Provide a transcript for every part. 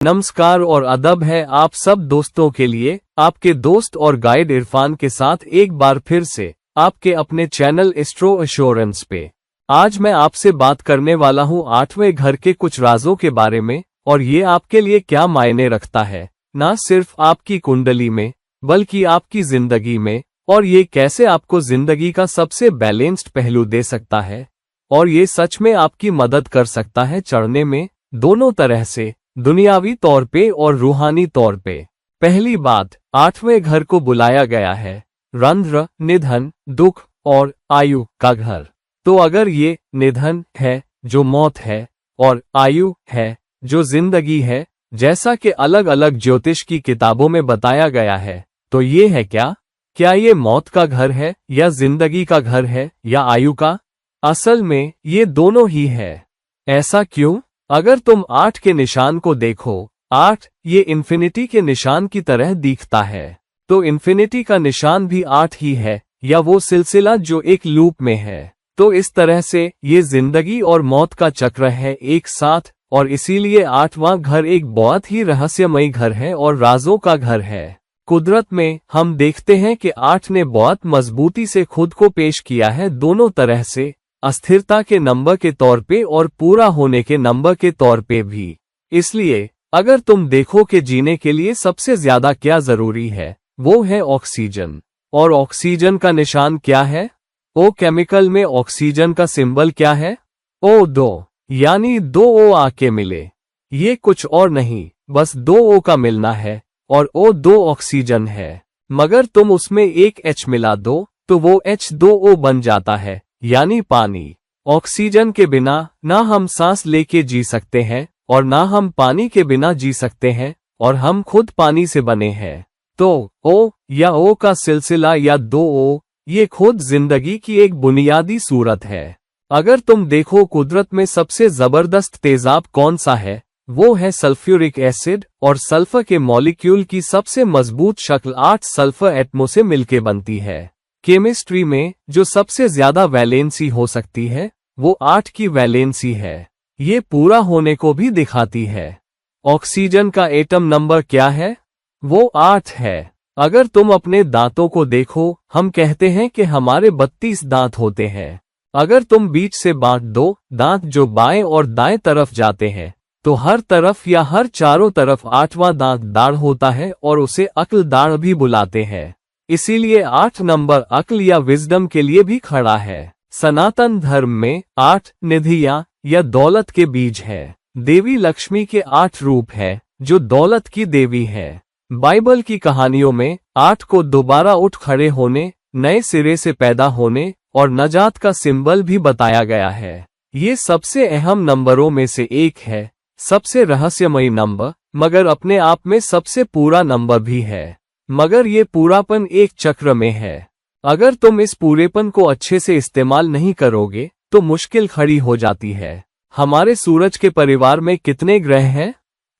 नमस्कार और अदब है आप सब दोस्तों के लिए। आपके दोस्त और गाइड इरफान के साथ एक बार फिर से आपके अपने चैनल एस्ट्रो एश्योरेंस पे। आज मैं आपसे बात करने वाला हूँ 8वें घर के कुछ राजों के बारे में, और ये आपके लिए क्या मायने रखता है, न सिर्फ आपकी कुंडली में बल्कि आपकी जिंदगी में, और ये कैसे आपको जिंदगी का सबसे बैलेंस्ड पहलू दे सकता है, और ये सच में आपकी मदद कर सकता है चढ़ने में, दोनों तरह से, दुनियावी तौर पे और रूहानी तौर पे। पहली बात, 8वें घर को बुलाया गया है रंध्र, निधन, दुख और आयु का घर। तो अगर ये निधन है जो मौत है और आयु है जो जिंदगी है, जैसा कि अलग अलग ज्योतिष की किताबों में बताया गया है, तो ये है क्या ये मौत का घर है या जिंदगी का घर है या आयु का? असल में ये दोनों ही है। ऐसा क्यों? अगर तुम 8 के निशान को देखो, 8 ये इन्फिनिटी के निशान की तरह दिखता है, तो इन्फिनिटी का निशान भी 8 ही है, या वो सिलसिला जो एक लूप में है। तो इस तरह से ये जिंदगी और मौत का चक्र है एक साथ, और इसीलिए 8वां घर एक बहुत ही रहस्यमयी घर है और राजों का घर है। कुदरत में हम देखते हैं कि 8 ने बहुत मजबूती से खुद को पेश किया है, दोनों तरह से, अस्थिरता के नंबर के तौर पे और पूरा होने के नंबर के तौर पे भी। इसलिए अगर तुम देखो कि जीने के लिए सबसे ज्यादा क्या जरूरी है, वो है ऑक्सीजन। और ऑक्सीजन का निशान क्या है? ओ केमिकल में ऑक्सीजन का सिंबल क्या है? O2, यानी 2 O आके मिले। ये कुछ और नहीं, बस 2 O का मिलना है, और O2 ऑक्सीजन है। मगर तुम उसमें एक H मिला दो तो वो H2O बन जाता है, यानी पानी। ऑक्सीजन के बिना ना हम सांस लेके जी सकते हैं और ना हम पानी के बिना जी सकते हैं, और हम खुद पानी से बने हैं। तो O या O का सिलसिला या 2O, ये खुद जिंदगी की एक बुनियादी सूरत है। अगर तुम देखो कुदरत में सबसे जबरदस्त तेजाब कौन सा है, वो है सल्फ्यूरिक एसिड, और सल्फर के मॉलिक्यूल की सबसे मजबूत शक्ल 8 सल्फर एटमों से मिलके बनती है। केमिस्ट्री में जो सबसे ज्यादा वैलेंसी हो सकती है, वो 8 की वैलेंसी है। ये पूरा होने को भी दिखाती है। ऑक्सीजन का एटम नंबर क्या है? वो 8 है। अगर तुम अपने दांतों को देखो, हम कहते हैं कि हमारे 32 दांत होते हैं। अगर तुम बीच से बांट दो दांत जो बाएं और दाएं तरफ जाते हैं, तो हर तरफ या हर चारों तरफ 8वां दांत दाढ़ होता है, और उसे अक्ल दाढ़ भी बुलाते हैं। इसीलिए 8 नंबर अक्ल या विजडम के लिए भी खड़ा है। सनातन धर्म में 8 निधियां या दौलत के बीज है। देवी लक्ष्मी के 8 रूप है जो दौलत की देवी है। बाइबल की कहानियों में 8 को दोबारा उठ खड़े होने, नए सिरे से पैदा होने और नजात का सिंबल भी बताया गया है। ये सबसे अहम नंबरों में से एक है, सबसे रहस्यमयी नंबर, मगर अपने आप में सबसे पूरा नंबर भी है। मगर ये पूरापन एक चक्र में है। अगर तुम इस पूरेपन को अच्छे से इस्तेमाल नहीं करोगे तो मुश्किल खड़ी हो जाती है। हमारे सूरज के परिवार में कितने ग्रह हैं?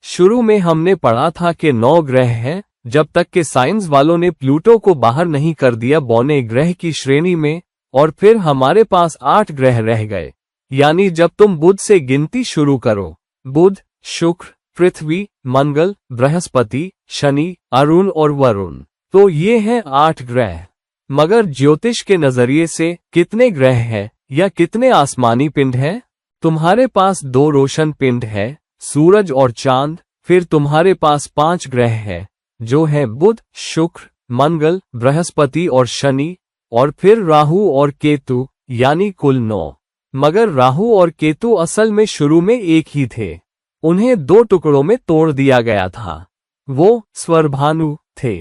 शुरू में हमने पढ़ा था कि 9 ग्रह हैं, जब तक कि साइंस वालों ने प्लूटो को बाहर नहीं कर दिया बौने ग्रह की श्रेणी में, और फिर हमारे पास 8 ग्रह रह गए। यानी जब तुम बुध से गिनती शुरू करो, बुध, शुक्र, पृथ्वी, मंगल, बृहस्पति, शनि, अरुण और वरुण, तो ये हैं 8 ग्रह। मगर ज्योतिष के नजरिए से कितने ग्रह हैं या कितने आसमानी पिंड हैं? तुम्हारे पास 2 रोशन पिंड है, सूरज और चांद। फिर तुम्हारे पास 5 ग्रह हैं, जो है बुध, शुक्र, मंगल, बृहस्पति और शनि, और फिर राहु और केतु, यानी कुल 9। मगर राहु और केतु असल में शुरू में एक ही थे। उन्हें 2 टुकड़ों में तोड़ दिया गया था। वो स्वरभानु थे।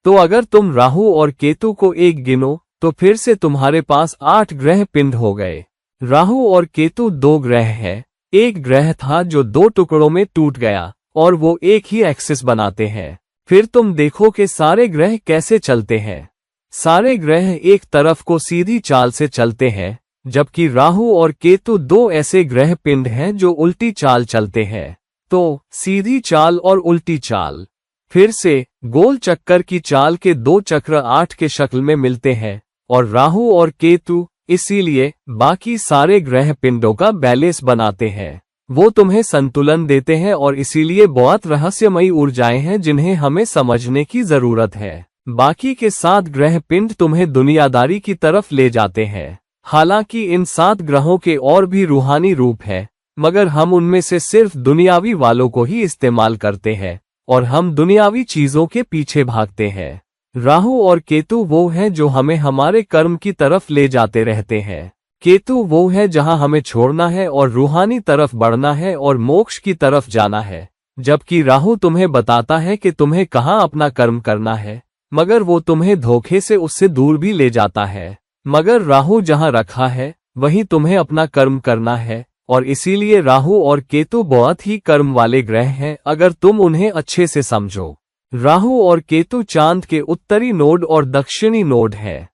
तो अगर तुम राहु और केतु को एक गिनो तो फिर से तुम्हारे पास 8 ग्रह पिंड हो गए। राहु और केतु 2 ग्रह हैं। एक ग्रह था जो 2 टुकड़ों में टूट गया, और वो एक ही एक्सिस बनाते हैं। फिर तुम देखो कि सारे ग्रह कैसे चलते हैं। सारे ग्रह एक तरफ को सीधी चाल से चलते हैं, जबकि राहु और केतु 2 ऐसे ग्रह पिंड हैं जो उल्टी चाल चलते हैं। तो सीधी चाल और उल्टी चाल। फिर से गोल चक्कर की चाल के 2 चक्र 8 के शक्ल में मिलते हैं, और राहु और केतु इसीलिए बाकी सारे ग्रह पिंडों का बैलेंस बनाते हैं। वो तुम्हें संतुलन देते हैं और इसीलिए बहुत रहस्यमयी ऊर्जाएं हैं जिन्हें हमें समझने की जरूरत है। बाकी के 7 ग्रह पिंड तुम्हें दुनियादारी की तरफ ले जाते हैं। हालांकि इन 7 ग्रहों के और भी रूहानी रूप हैं, मगर हम उनमें से सिर्फ दुनियावी वालों को ही इस्तेमाल करते हैं और हम दुनियावी चीजों के पीछे भागते हैं। राहु और केतु वो हैं जो हमें हमारे कर्म की तरफ ले जाते रहते हैं। केतु वो है जहां हमें छोड़ना है और रूहानी तरफ बढ़ना है और मोक्ष की तरफ जाना है, जबकि राहु तुम्हें बताता है कि तुम्हें कहां अपना कर्म करना है, मगर वो तुम्हें धोखे से उससे दूर भी ले जाता है। मगर राहु जहां रखा है वहीं तुम्हें अपना कर्म करना है और इसीलिए राहु और केतु बहुत ही कर्म वाले ग्रह हैं अगर तुम उन्हें अच्छे से समझो। राहु और केतु चांद के उत्तरी नोड और दक्षिणी नोड है।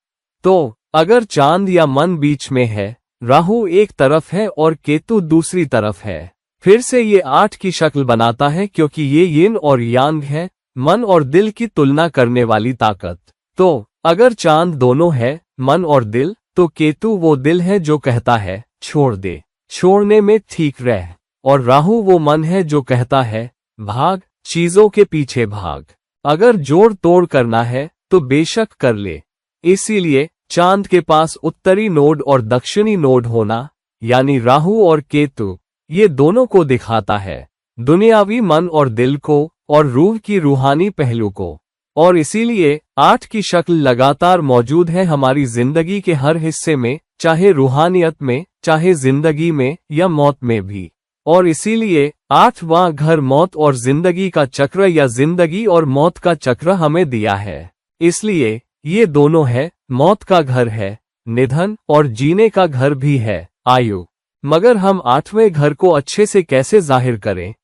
तो अगर चांद या मन बीच में है, राहु एक तरफ है और केतु दूसरी तरफ है, फिर से ये 8 की शक्ल बनाता है क्योंकि ये यिन और यांग है, मन और दिल की तुलना करने वाली ताकत। तो अगर चांद दोनों है, मन और दिल, तो केतु वो दिल है जो कहता है छोड़ दे, छोड़ने में ठीक रह, और राहु वो मन है जो कहता है भाग, चीजों के पीछे भाग। अगर जोड़ तोड़ करना है तो बेशक कर ले। इसीलिए चांद के पास उत्तरी नोड और दक्षिणी नोड होना, यानी राहु और केतु, ये दोनों को दिखाता है, दुनियावी मन और दिल को और रूह की रूहानी पहलू को। और इसीलिए 8 की शक्ल लगातार मौजूद है हमारी जिंदगी के हर हिस्से में, चाहे रूहानियत में, चाहे जिंदगी में या मौत में भी। और इसीलिए 8वां घर मौत और जिंदगी का चक्र या जिंदगी और मौत का चक्र हमें दिया है। इसलिए ये दोनों है, मौत का घर है निधन और जीने का घर भी है आयु। मगर हम 8वें घर को अच्छे से कैसे जाहिर करें,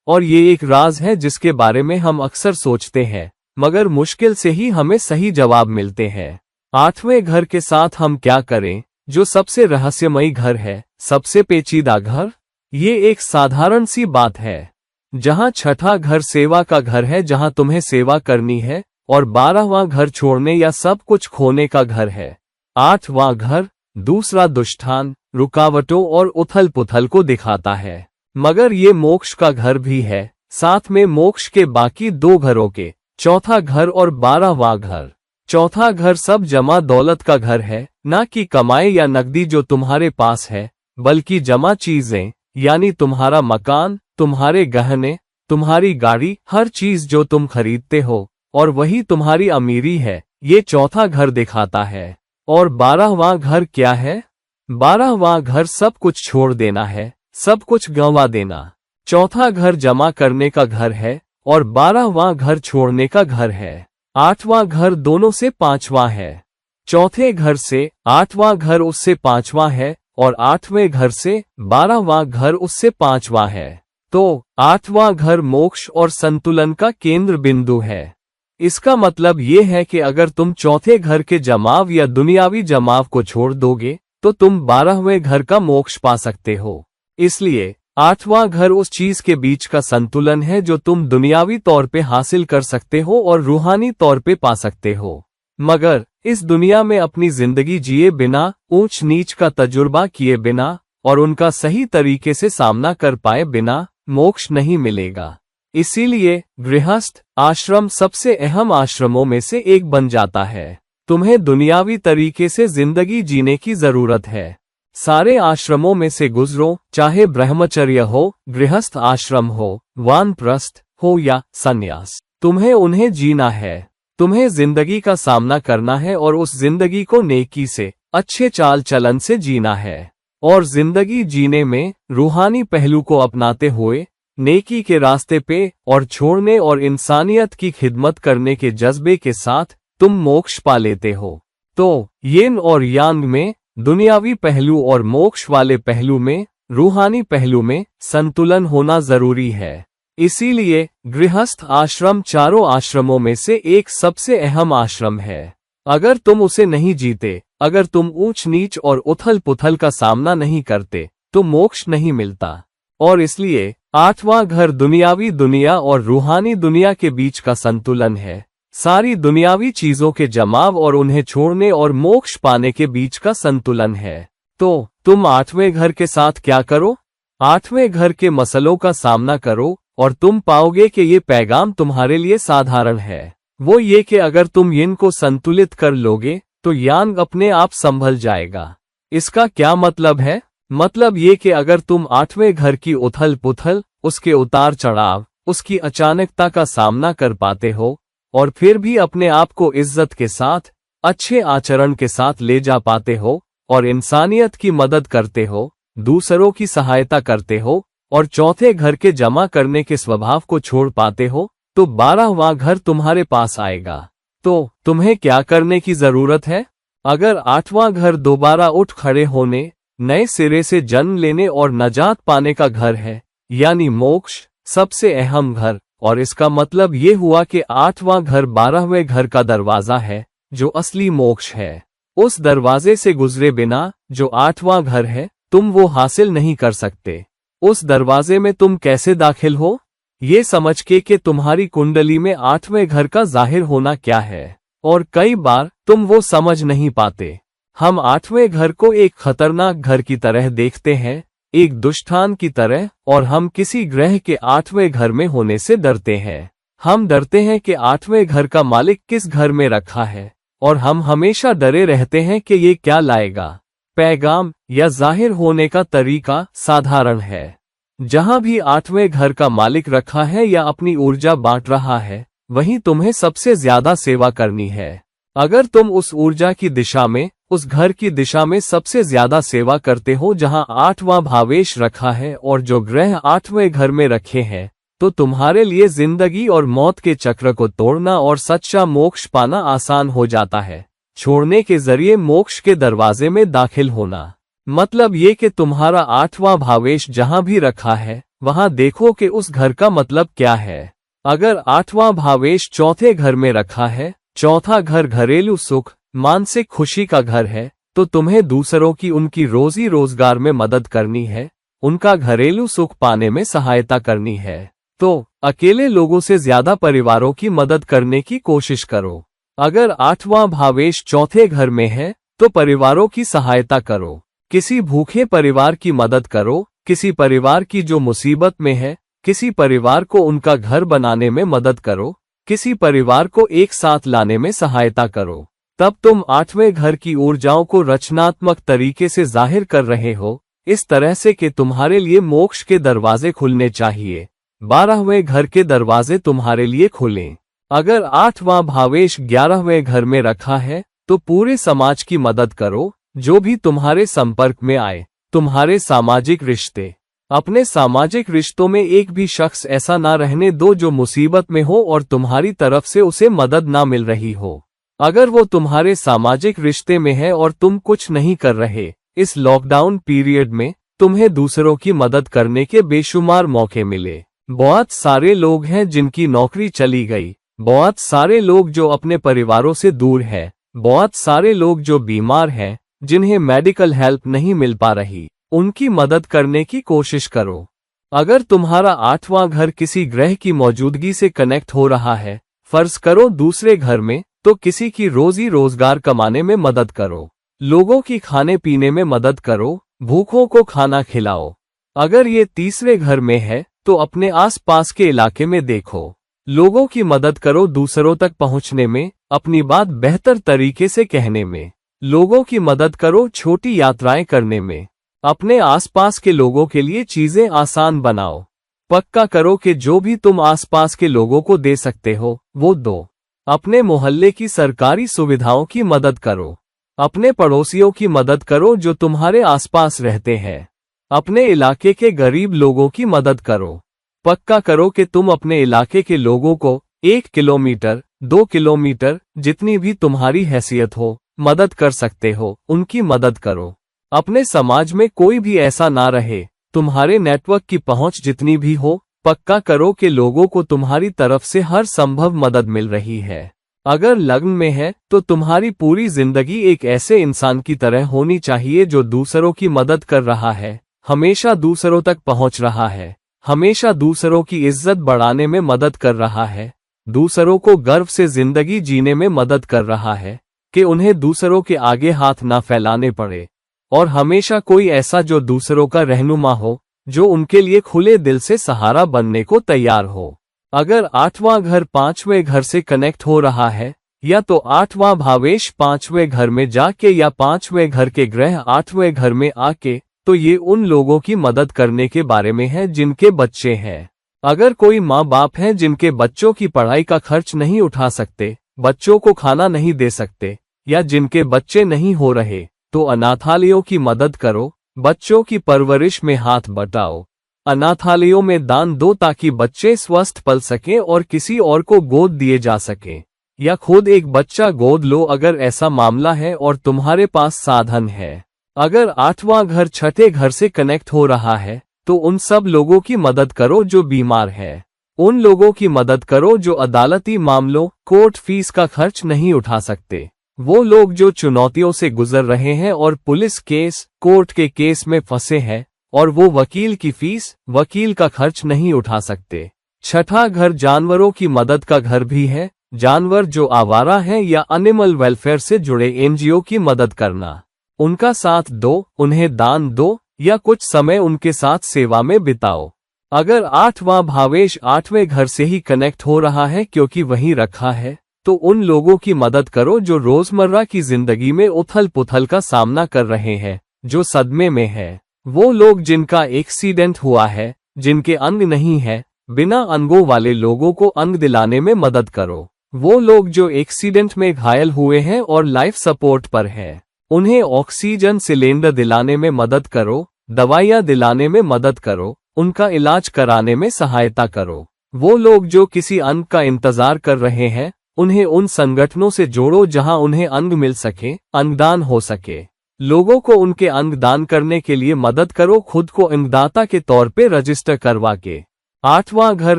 और ये एक राज है जिसके बारे में हम अक्सर सोचते हैं, मगर मुश्किल से ही हमें सही जवाब मिलते हैं। 8वें घर के साथ हम क्या करें, जो सबसे रहस्यमयी घर है, सबसे पेचीदा घर? ये एक साधारण सी बात है। जहां 6ठा घर सेवा का घर है, जहां तुम्हें सेवा करनी है, और 12वां घर छोड़ने या सब कुछ खोने का घर है। 8वां घर दूसरा दुष्टान, रुकावटों और उथल पुथल को दिखाता है, मगर ये मोक्ष का घर भी है, साथ में मोक्ष के बाकी 2 घरों के, चौथा घर और 12वां घर। चौथा घर सब जमा दौलत का घर है, ना कि कमाई या नकदी जो तुम्हारे पास है, बल्कि जमा चीजें, यानी तुम्हारा मकान, तुम्हारे गहने, तुम्हारी गाड़ी, हर चीज जो तुम खरीदते हो, और वही तुम्हारी अमीरी है, ये चौथा घर दिखाता है। और 12वां घर क्या है? 12वां घर सब कुछ छोड़ देना है, सब कुछ गंवा देना। चौथा घर जमा करने का घर है और 12वां घर छोड़ने का घर है। 8वां घर दोनों से 5वां है। चौथे घर से 8वां घर उससे 5वां है और 8वें घर से 12वां घर उससे 5वां है। तो 8वां घर मोक्ष और संतुलन का केंद्र बिंदु है। इसका मतलब ये है कि अगर तुम चौथे घर के जमाव या दुनियावी जमाव को छोड़ दोगे तो तुम 12वें घर का मोक्ष पा सकते हो। इसलिए 8वां घर उस चीज के बीच का संतुलन है जो तुम दुनियावी तौर पे हासिल कर सकते हो और रूहानी तौर पे पा सकते हो, मगर इस दुनिया में अपनी जिंदगी जिए बिना, ऊंच नीच का तजुर्बा किए बिना और उनका सही तरीके से सामना कर पाए बिना मोक्ष नहीं मिलेगा। इसीलिए गृहस्थ आश्रम सबसे अहम आश्रमों में से एक बन जाता है। तुम्हें दुनियावी तरीके से जिंदगी जीने की जरूरत है। सारे आश्रमों में से गुजरो, चाहे ब्रह्मचर्य हो, गृहस्थ आश्रम हो, वानप्रस्थ हो या संन्यास, तुम्हें उन्हें जीना है। तुम्हें जिंदगी का सामना करना है और उस जिंदगी को नेकी से, अच्छे चाल चलन से जीना है। और जिंदगी जीने में रूहानी पहलू को अपनाते हुए नेकी के रास्ते पे और छोड़ने और इंसानियत की खिदमत करने के जज्बे के साथ तुम मोक्ष पा लेते हो। तो यिन और यांग में, दुनियावी पहलू और मोक्ष वाले पहलू में, रूहानी पहलू में संतुलन होना जरूरी है। इसीलिए गृहस्थ आश्रम चारों आश्रमों में से एक सबसे अहम आश्रम है। अगर तुम उसे नहीं जीते, अगर तुम ऊंच नीच और उथल पुथल का सामना नहीं करते, तो मोक्ष नहीं मिलता। और इसलिए 8वां घर दुनियावी दुनिया और रूहानी दुनिया के बीच का संतुलन है। सारी दुनियावी चीजों के जमाव और उन्हें छोड़ने और मोक्ष पाने के बीच का संतुलन है। तो तुम 8वें घर के साथ क्या करो? 8वें घर के मसलों का सामना करो और तुम पाओगे कि ये पैगाम तुम्हारे लिए साधारण है। वो ये कि अगर तुम यिन को संतुलित कर लोगे तो यांग अपने आप संभल जाएगा। इसका क्या मतलब है? मतलब ये कि अगर तुम 8वें घर की उथल पुथल, उसके उतार चढ़ाव, उसकी अचानकता का सामना कर पाते हो और फिर भी अपने आप को इज्जत के साथ, अच्छे आचरण के साथ ले जा पाते हो और इंसानियत की मदद करते हो, दूसरों की सहायता करते हो और चौथे घर के जमा करने के स्वभाव को छोड़ पाते हो, तो 12वां घर तुम्हारे पास आएगा। तो तुम्हें क्या करने की जरूरत है? अगर 8वां घर दोबारा उठ खड़े होने, नए सिरे से जन्म लेने और नजात पाने का घर है, यानी मोक्ष, सबसे अहम घर, और इसका मतलब ये हुआ कि 8वां घर 12वें घर का दरवाजा है, जो असली मोक्ष है। उस दरवाजे से गुजरे बिना, जो 8वां घर है, तुम वो हासिल नहीं कर सकते। उस दरवाजे में तुम कैसे दाखिल हो? ये समझ के कि तुम्हारी कुंडली में 8वें घर का जाहिर होना क्या है, और कई बार तुम वो समझ नहीं पाते। हम 8वें घर को एक खतरनाक घर की तरह देखते हैं, एक दुष्टान की तरह, और हम किसी ग्रह के 8वें घर में होने से डरते हैं। हम डरते हैं कि 8वें घर का मालिक किस घर में रखा है, और हम हमेशा डरे रहते हैं कि ये क्या लाएगा। पैगाम या जाहिर होने का तरीका साधारण है। जहां भी 8वें घर का मालिक रखा है या अपनी ऊर्जा बांट रहा है, वहीं तुम्हें सबसे ज्यादा सेवा करनी है। अगर तुम उस ऊर्जा की दिशा में, उस घर की दिशा में सबसे ज्यादा सेवा करते हो जहां 8वां भावेश रखा है और जो ग्रह 8वें घर में रखे हैं, तो तुम्हारे लिए जिंदगी और मौत के चक्र को तोड़ना और सच्चा मोक्ष पाना आसान हो जाता है। छोड़ने के जरिए मोक्ष के दरवाजे में दाखिल होना मतलब ये कि तुम्हारा 8वां भावेश जहां भी रखा है, वहां देखो कि उस घर का मतलब क्या है। अगर 8वां भावेश चौथे घर में रखा है, चौथा घर घरेलू सुख, मानसिक खुशी का घर है, तो तुम्हें दूसरों की उनकी रोजी रोजगार में मदद करनी है, उनका घरेलू सुख पाने में सहायता करनी है। तो अकेले लोगों से ज्यादा परिवारों की मदद करने की कोशिश करो। अगर 8वां भावेश चौथे घर में है, तो परिवारों की सहायता करो। किसी भूखे परिवार की मदद करो, किसी परिवार की जो मुसीबत में है, किसी परिवार को उनका घर बनाने में मदद करो, किसी परिवार को एक साथ लाने में सहायता करो। तब तुम 8वें घर की ऊर्जाओं को रचनात्मक तरीके से जाहिर कर रहे हो, इस तरह से कि तुम्हारे लिए मोक्ष के दरवाजे खुलने चाहिए, 12वें घर के दरवाजे तुम्हारे लिए खुलें। अगर 8वां भावेश 11वें घर में रखा है, तो पूरे समाज की मदद करो, जो भी तुम्हारे संपर्क में आए। तुम्हारे सामाजिक रिश्ते, अपने सामाजिक रिश्तों में एक भी शख्स ऐसा ना रहने दो जो मुसीबत में हो और तुम्हारी तरफ से उसे मदद ना मिल रही हो। अगर वो तुम्हारे सामाजिक रिश्ते में है और तुम कुछ नहीं कर रहे, इस लॉकडाउन पीरियड में तुम्हें दूसरों की मदद करने के बेशुमार मौके मिले। बहुत सारे लोग हैं जिनकी नौकरी चली गई, बहुत सारे लोग जो अपने परिवारों से दूर हैं, बहुत सारे लोग जो बीमार हैं, जिन्हें मेडिकल हेल्प नहीं मिल पा रही, उनकी मदद करने की कोशिश करो। अगर तुम्हारा 8वां घर किसी ग्रह की मौजूदगी से कनेक्ट हो रहा है, फर्ज करो दूसरे घर में, तो किसी की रोजी रोजगार कमाने में मदद करो, लोगों की खाने पीने में मदद करो, भूखों को खाना खिलाओ। अगर ये तीसरे घर में है, तो अपने आसपास के इलाके में देखो, लोगों की मदद करो दूसरों तक पहुंचने में, अपनी बात बेहतर तरीके से कहने में, लोगों की मदद करो छोटी यात्राएं करने में, अपने आसपास के लोगों के लिए चीजें आसान बनाओ। पक्का करो कि जो भी तुम आसपास के लोगों को दे सकते हो, वो दो। अपने मोहल्ले की सरकारी सुविधाओं की मदद करो, अपने पड़ोसियों की मदद करो जो तुम्हारे आसपास रहते हैं, अपने इलाके के गरीब लोगों की मदद करो। पक्का करो कि तुम अपने इलाके के लोगों को 1 किलोमीटर, 2 किलोमीटर, जितनी भी तुम्हारी हैसियत हो, मदद कर सकते हो, उनकी मदद करो। अपने समाज में कोई भी ऐसा ना रहे, तुम्हारे नेटवर्क की पहुंच जितनी भी हो, पक्का करो कि लोगों को तुम्हारी तरफ से हर संभव मदद मिल रही है। अगर लग्न में है, तो तुम्हारी पूरी जिंदगी एक ऐसे इंसान की तरह होनी चाहिए जो दूसरों की मदद कर रहा है, हमेशा दूसरों तक पहुंच रहा है, हमेशा दूसरों की इज्जत बढ़ाने में मदद कर रहा है, दूसरों को गर्व से जिंदगी जीने में मदद कर रहा है कि उन्हें दूसरों के आगे हाथ ना फैलाने पड़े, और हमेशा कोई ऐसा जो दूसरों का रहनुमा हो, जो उनके लिए खुले दिल से सहारा बनने को तैयार हो। अगर 8वां घर 5वें घर से कनेक्ट हो रहा है, या तो 8वां भावेश 5वें घर में जाके या 5वें घर के ग्रह 8वें घर में आके, तो ये उन लोगों की मदद करने के बारे में है जिनके बच्चे हैं। अगर कोई माँ बाप हैं जिनके बच्चों की पढ़ाई का खर्च नहीं उठा सकते, बच्चों को खाना नहीं दे सकते, या जिनके बच्चे नहीं हो रहे, तो अनाथालयों की मदद करो, बच्चों की परवरिश में हाथ बटाओ। अनाथालयों में दान दो ताकि बच्चे स्वस्थ पल सकें और किसी और को गोद दिए जा सकें, या खुद एक बच्चा गोद लो अगर ऐसा मामला है और तुम्हारे पास साधन है। अगर 8वां घर 6ठे घर से कनेक्ट हो रहा है, तो उन सब लोगों की मदद करो जो बीमार है। उन लोगों की मदद करो जो अदालती मामलों, कोर्ट फीस का खर्च नहीं उठा सकते। वो लोग जो चुनौतियों से गुजर रहे हैं और पुलिस केस, कोर्ट के केस में फंसे हैं, और वो वकील की फीस, वकील का खर्च नहीं उठा सकते। 6ठा घर जानवरों की मदद का घर भी है। जानवर जो आवारा हैं या एनिमल वेलफेयर से जुड़े एनजीओ की मदद करना। उनका साथ दो, उन्हें दान दो, या कुछ समय उनके साथ सेवा में बिताओ। अगर 8वां भावेश 8वें घर से ही कनेक्ट हो रहा है क्योंकि वहीं रखा है, तो उन लोगों की मदद करो जो रोजमर्रा की जिंदगी में उथल पुथल का सामना कर रहे हैं, जो सदमे में है। वो लोग जिनका एक्सीडेंट हुआ है, जिनके अंग नहीं है, बिना अंगों वाले लोगों को अंग दिलाने में मदद करो। वो लोग जो एक्सीडेंट में घायल हुए हैं और लाइफ सपोर्ट पर हैं, उन्हें ऑक्सीजन सिलेंडर दिलाने में मदद करो, दवाइयाँ दिलाने में मदद करो, उनका इलाज कराने में सहायता करो। वो लोग जो किसी अंग का इंतजार कर रहे हैं, उन्हें उन संगठनों से जोड़ो जहां उन्हें अंग मिल सके, अंगदान हो सके। लोगों को उनके अंग दान करने के लिए मदद करो, खुद को अंगदाता के तौर पे रजिस्टर करवा के। 8वां घर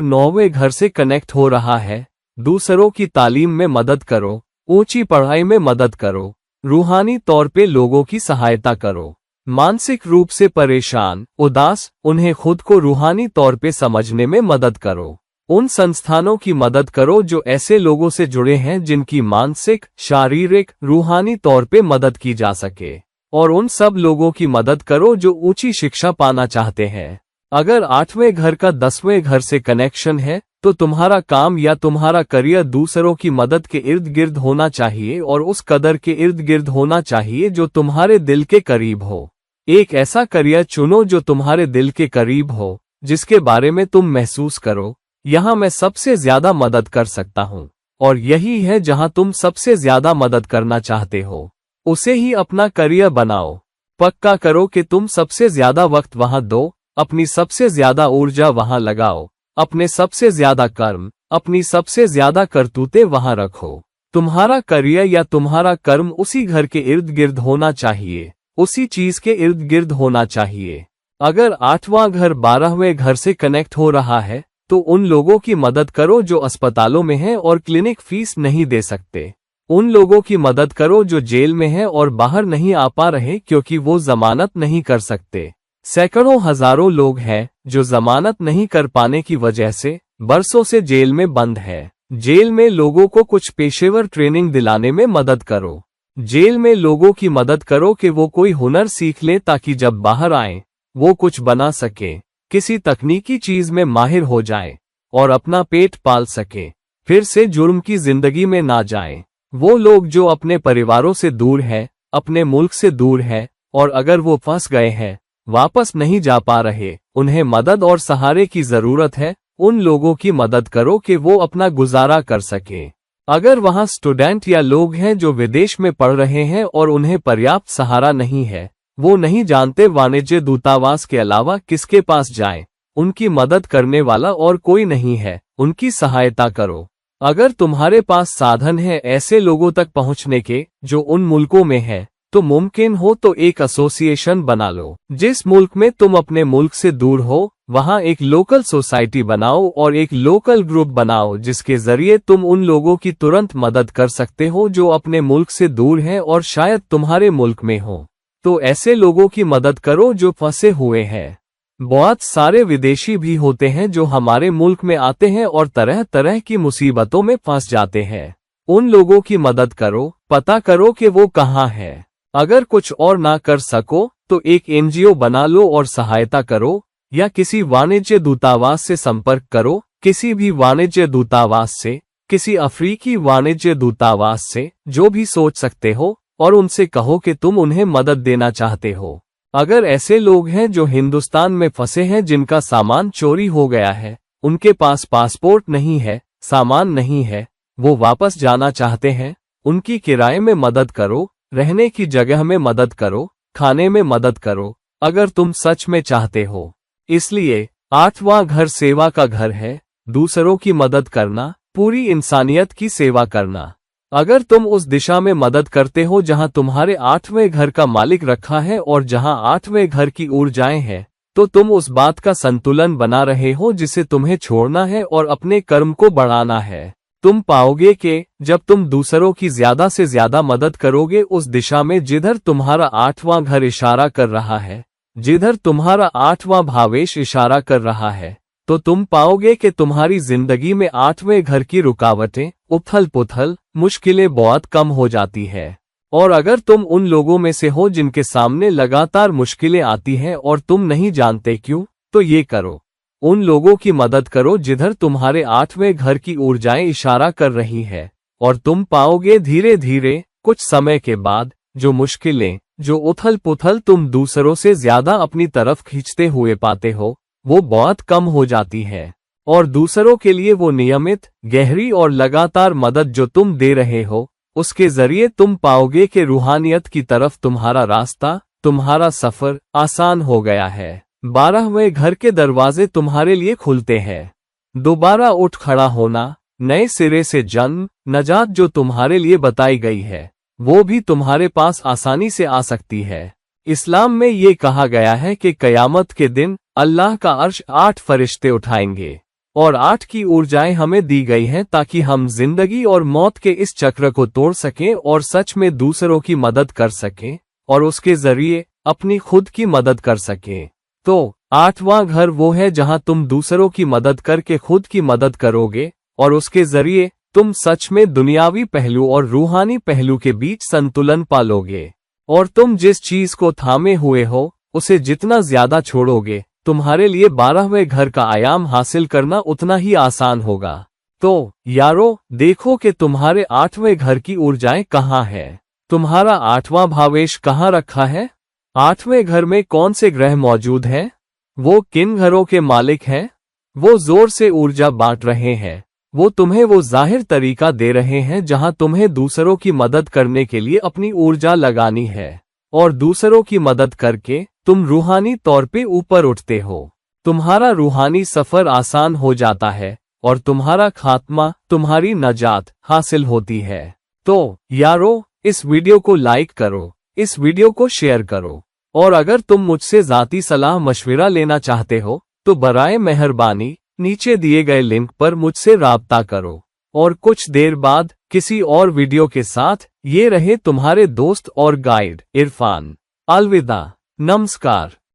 9वें घर से कनेक्ट हो रहा है। दूसरों की तालीम में मदद करो, ऊंची पढ़ाई में मदद करो, रूहानी तौर पे लोगों की सहायता करो। मानसिक रूप से परेशान, उदास, उन्हें खुद को रूहानी तौर पे समझने में मदद करो। उन संस्थानों की मदद करो जो ऐसे लोगों से जुड़े हैं जिनकी मानसिक, शारीरिक, रूहानी तौर पे मदद की जा सके। और उन सब लोगों की मदद करो जो ऊंची शिक्षा पाना चाहते हैं। अगर 8वें घर का 10वें घर से कनेक्शन है, तो तुम्हारा काम या तुम्हारा करियर दूसरों की मदद के इर्द गिर्द होना चाहिए और उस कदर के इर्द गिर्द होना चाहिए जो तुम्हारे दिल के करीब हो। एक ऐसा करियर चुनो जो तुम्हारे दिल के करीब हो, जिसके बारे में तुम महसूस करो, यहाँ मैं सबसे ज्यादा मदद कर सकता हूँ, और यही है जहाँ तुम सबसे ज्यादा मदद करना चाहते हो। उसे ही अपना करियर बनाओ। पक्का करो कि तुम सबसे ज्यादा वक्त वहां दो, अपनी सबसे ज्यादा ऊर्जा वहां लगाओ, अपने सबसे ज्यादा कर्म, अपनी सबसे ज्यादा करतूतें वहां रखो। तुम्हारा करियर या तुम्हारा कर्म उसी घर के इर्द गिर्द होना चाहिए, उसी चीज के इर्द गिर्द होना चाहिए। अगर 8वां घर 12वें घर से कनेक्ट हो रहा है, तो उन लोगों की मदद करो जो अस्पतालों में हैं और क्लिनिक फीस नहीं दे सकते। उन लोगों की मदद करो जो जेल में हैं और बाहर नहीं आ पा रहे क्योंकि वो जमानत नहीं कर सकते। सैकड़ों हजारों लोग हैं जो जमानत नहीं कर पाने की वजह से बरसों से जेल में बंद है। जेल में लोगों को कुछ पेशेवर ट्रेनिंग दिलाने में मदद करो। जेल में लोगों की मदद करो कि वो कोई हुनर सीख ले ताकि जब बाहर आए वो कुछ बना सके, किसी तकनीकी चीज में माहिर हो जाए और अपना पेट पाल सके, फिर से जुर्म की जिंदगी में ना जाए। वो लोग जो अपने परिवारों से दूर है, अपने मुल्क से दूर है, और अगर वो फंस गए हैं, वापस नहीं जा पा रहे, उन्हें मदद और सहारे की जरूरत है। उन लोगों की मदद करो कि वो अपना गुजारा कर सके। अगर वहाँ स्टूडेंट या लोग हैं जो विदेश में पढ़ रहे हैं और उन्हें पर्याप्त सहारा नहीं है, वो नहीं जानते वाणिज्य दूतावास के अलावा किसके पास जाएं, उनकी मदद करने वाला और कोई नहीं है, उनकी सहायता करो। अगर तुम्हारे पास साधन है ऐसे लोगों तक पहुंचने के जो उन मुल्कों में है, तो मुमकिन हो तो एक एसोसिएशन बना लो। जिस मुल्क में तुम अपने मुल्क से दूर हो, वहां एक लोकल सोसाइटी बनाओ और एक लोकल ग्रुप बनाओ जिसके जरिए तुम उन लोगों की तुरंत मदद कर सकते हो जो अपने मुल्क से दूर हैं और शायद तुम्हारे मुल्क में हो। तो ऐसे लोगों की मदद करो जो फंसे हुए हैं। बहुत सारे विदेशी भी होते हैं जो हमारे मुल्क में आते हैं और तरह तरह की मुसीबतों में फंस जाते हैं। उन लोगों की मदद करो, पता करो कि वो कहाँ है। अगर कुछ और ना कर सको तो एक एनजीओ बना लो और सहायता करो। या किसी वाणिज्य दूतावास से संपर्क करो, किसी भी वाणिज्य दूतावास से, किसी अफ्रीकी वाणिज्य दूतावास से, जो भी सोच सकते हो, और उनसे कहो कि तुम उन्हें मदद देना चाहते हो। अगर ऐसे लोग हैं जो हिंदुस्तान में फंसे हैं, जिनका सामान चोरी हो गया है, उनके पास पासपोर्ट नहीं है, सामान नहीं है, वो वापस जाना चाहते हैं, उनकी किराए में मदद करो, रहने की जगह में मदद करो, खाने में मदद करो, अगर तुम सच में चाहते हो। इसलिए 8वां घर सेवा का घर है, दूसरों की मदद करना, पूरी इंसानियत की सेवा करना। अगर तुम उस दिशा में मदद करते हो जहां तुम्हारे 8वें घर का मालिक रखा है और जहां 8वें घर की ऊर्जाएं हैं, तो तुम उस बात का संतुलन बना रहे हो जिसे तुम्हें छोड़ना है और अपने कर्म को बढ़ाना है। तुम पाओगे कि जब तुम दूसरों की ज्यादा से ज्यादा मदद करोगे उस दिशा में जिधर तुम्हारा 8वां घर इशारा कर रहा है, जिधर तुम्हारा 8वां भावेश इशारा कर रहा है, तो तुम पाओगे कि तुम्हारी जिंदगी में 8वें घर की रुकावटें, उथल पुथल, मुश्किलें बहुत कम हो जाती है। और अगर तुम उन लोगों में से हो जिनके सामने लगातार मुश्किलें आती हैं और तुम नहीं जानते क्यों, तो ये करो, उन लोगों की मदद करो जिधर तुम्हारे 8वें घर की ऊर्जाएं इशारा कर रही है, और तुम पाओगे धीरे धीरे कुछ समय के बाद जो मुश्किलें, जो उथल पुथल तुम दूसरों से ज्यादा अपनी तरफ खींचते हुए पाते हो, वो बहुत कम हो जाती है। और दूसरों के लिए वो नियमित, गहरी और लगातार मदद जो तुम दे रहे हो, उसके जरिए तुम पाओगे कि रूहानियत की तरफ तुम्हारा रास्ता, तुम्हारा सफर आसान हो गया है। 12वें घर के दरवाजे तुम्हारे लिए खुलते हैं। दोबारा उठ खड़ा होना, नए सिरे से जन्म, नजात जो तुम्हारे लिए बताई गई है, वो भी तुम्हारे पास आसानी से आ सकती है। इस्लाम में ये कहा गया है कि कयामत के दिन अल्लाह का अर्श 8 फरिश्ते उठाएंगे, और 8 की ऊर्जाएं हमें दी गई हैं ताकि हम जिंदगी और मौत के इस चक्र को तोड़ सकें और सच में दूसरों की मदद कर सकें, और उसके जरिए अपनी खुद की मदद कर सकें। तो 8वां घर वो है जहां तुम दूसरों की मदद करके खुद की मदद करोगे, और उसके जरिए तुम सच में दुनियावी पहलू और रूहानी पहलू के बीच संतुलन पालोगे। और तुम जिस चीज को थामे हुए हो, उसे जितना ज्यादा छोड़ोगे, तुम्हारे लिए 12वें घर का आयाम हासिल करना उतना ही आसान होगा। तो यारो, देखो कि तुम्हारे 8वें घर की ऊर्जाएं कहाँ है। तुम्हारा 8वां भावेश कहाँ रखा है? 8वें घर में कौन से ग्रह मौजूद हैं? वो किन घरों के मालिक हैं? वो जोर से ऊर्जा बांट रहे हैं, वो तुम्हें वो जाहिर तरीका दे रहे हैं जहां तुम्हें दूसरों की मदद करने के लिए अपनी ऊर्जा लगानी है, और दूसरों की मदद करके तुम रूहानी तौर पे ऊपर उठते हो। तुम्हारा रूहानी सफर आसान हो जाता है और तुम्हारा खात्मा, तुम्हारी नजात हासिल होती है। तो यारो, इस वीडियो को लाइक करो, इस वीडियो को शेयर करो, और अगर तुम मुझसे ज़ाती सलाह मशविरा लेना चाहते हो तो बराए मेहरबानी नीचे दिए गए लिंक पर मुझसे राब्ता करो। और कुछ देर बाद किसी और वीडियो के साथ ये रहे तुम्हारे दोस्त और गाइड इरफान। अलविदा, नमस्कार।